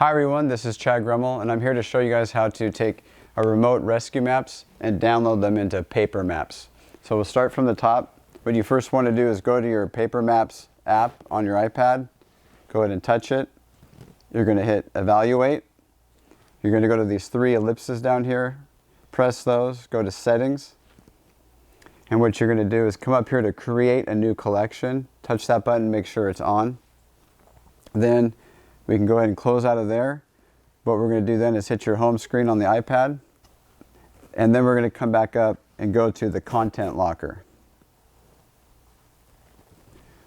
Hi everyone, this is Chad Grummel, and I'm here to show you guys how to take our remote rescue maps and download them into Paper Maps. So we'll start from the top. What you first want to do is go to your Paper Maps app on your iPad. Go ahead and touch it. You're going to hit Evaluate. You're going to go to these three ellipses down here. Press those, go to Settings. And what you're going to do is come up here to Create a New Collection. Touch that button, make sure it's on. Then we can go ahead and close out of there. What we're going to do then is hit your home screen on the iPad. And then we're going to come back up and go to the Content Locker.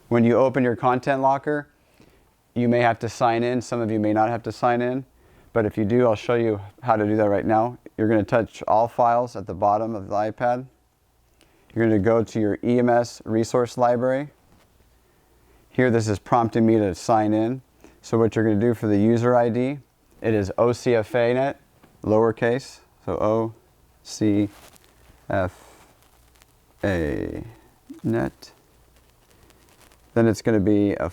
When you open your Content Locker, you may have to sign in. Some of you may not have to sign in. But if you do, I'll show you how to do that right now. You're going to touch All Files at the bottom of the iPad. You're going to go to your EMS Resource Library. Here, this is prompting me to sign in. So what you're going to do for the user ID, it is OCFAnet, lowercase, so OCFAnet. Then it's going to be a /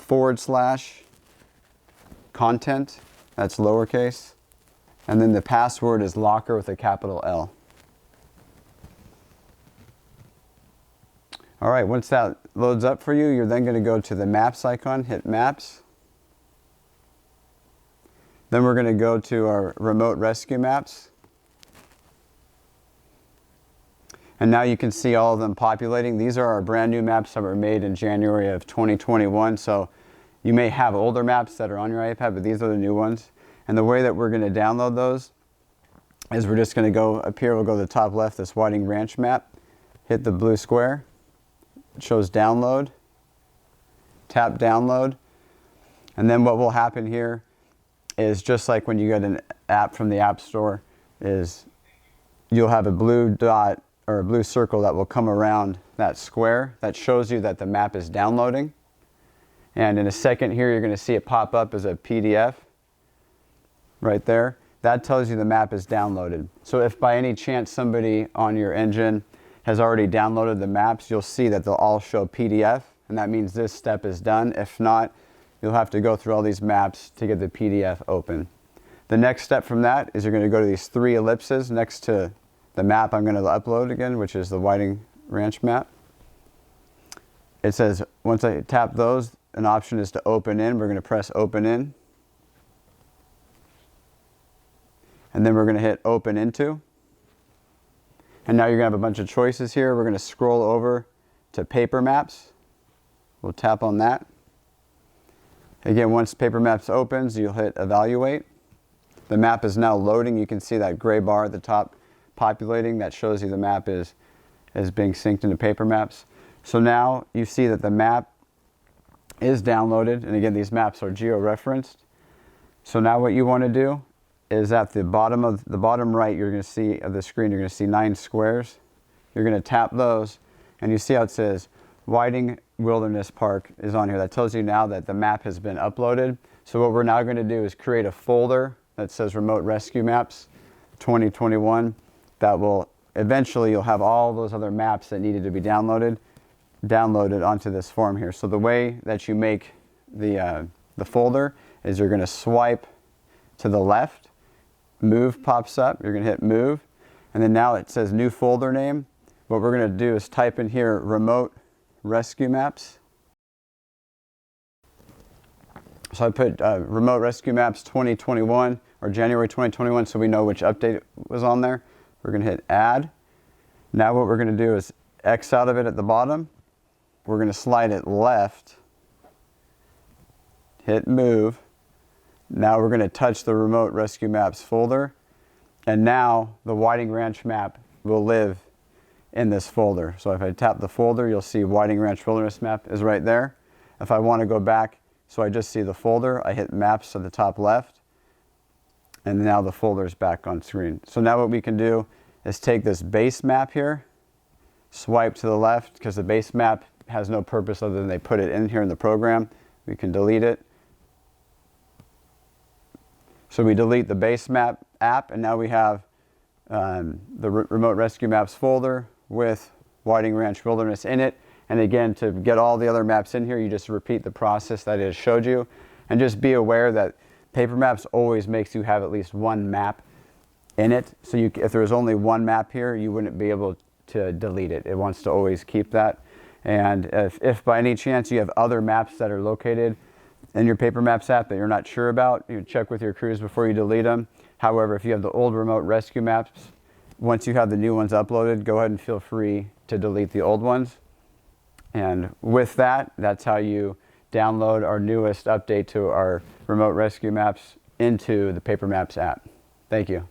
content, that's lowercase. And then the password is locker with a capital L. All right, once that loads up for you, you're then going to go to the Maps icon, hit Maps. Then we're going to go to our remote rescue maps. And now you can see all of them populating. These are our brand new maps that were made in January of 2021. So you may have older maps that are on your iPad, but these are the new ones. And the way that we're going to download those is we're just going to go up here. We'll go to the top left, this Whiting Ranch map. Hit the blue square. It shows download. Tap download. And then what will happen here is just like when you get an app from the App Store, is you'll have a blue dot or a blue circle that will come around that square that shows you that the map is downloading. And in a second here, you're going to see it pop up as a PDF right there. That tells you the map is downloaded. So if by any chance somebody on your engine has already downloaded the maps, you'll see that they'll all show PDF, and that means this step is done. If not, you'll have to go through all these maps to get the PDF open. The next step from that is you're going to go to these three ellipses next to the map I'm going to upload again, which is the Whiting Ranch map. It says, once I tap those, an option is to open in. We're going to press open in. And then we're going to hit open into. And now you're going to have a bunch of choices here. We're going to scroll over to Paper Maps. We'll tap on that. Again, once Paper Maps opens, you'll hit Evaluate. The map is now loading. You can see that gray bar at the top populating. That shows you the map is being synced into Paper Maps. So now you see that the map is downloaded. And again, these maps are geo-referenced. So now what you want to do is at the bottom right, you're going to see of the screen, you're going to see 9 squares. You're going to tap those, and you see how it says Whiting Wilderness Park is on here. That tells you now that the map has been uploaded. So what we're now going to do is create a folder that says Remote Rescue Maps 2021. That will eventually, you'll have all those other maps that needed to be downloaded onto this form here. So the way that you make the folder is you're going to swipe to the left. Move pops up. You're going to hit Move. And then now it says New Folder Name. What we're going to do is type in here Remote Rescue Maps. So I put Remote Rescue Maps 2021 or January 2021 so we know which update was on there. We're going to hit Add. Now what we're going to do is X out of it at the bottom. We're going to slide it left. Hit Move. Now we're going to touch the Remote Rescue Maps folder. And now the Whiting Ranch map will live in this folder. So if I tap the folder, you'll see Whiting Ranch Wilderness Map is right there. If I want to go back, so I just see the folder, I hit Maps at the top left, and now the folder is back on screen. So now what we can do is take this base map here, swipe to the left, because the base map has no purpose other than they put it in here in the program. We can delete it. So we delete the base map app, and now we have the Remote Rescue Maps folder with Whiting Ranch Wilderness in it. And again, to get all the other maps in here, you just repeat the process that it showed you. And just be aware that Paper Maps always makes you have at least one map in it. So if there was only one map here, you wouldn't be able to delete it. It wants to always keep that. And if by any chance you have other maps that are located in your Paper Maps app that you're not sure about, you check with your crews before you delete them. However, if you have the old remote rescue maps, once you have the new ones uploaded, go ahead and feel free to delete the old ones. And with that, that's how you download our newest update to our remote rescue maps into the Paper Maps app. Thank you.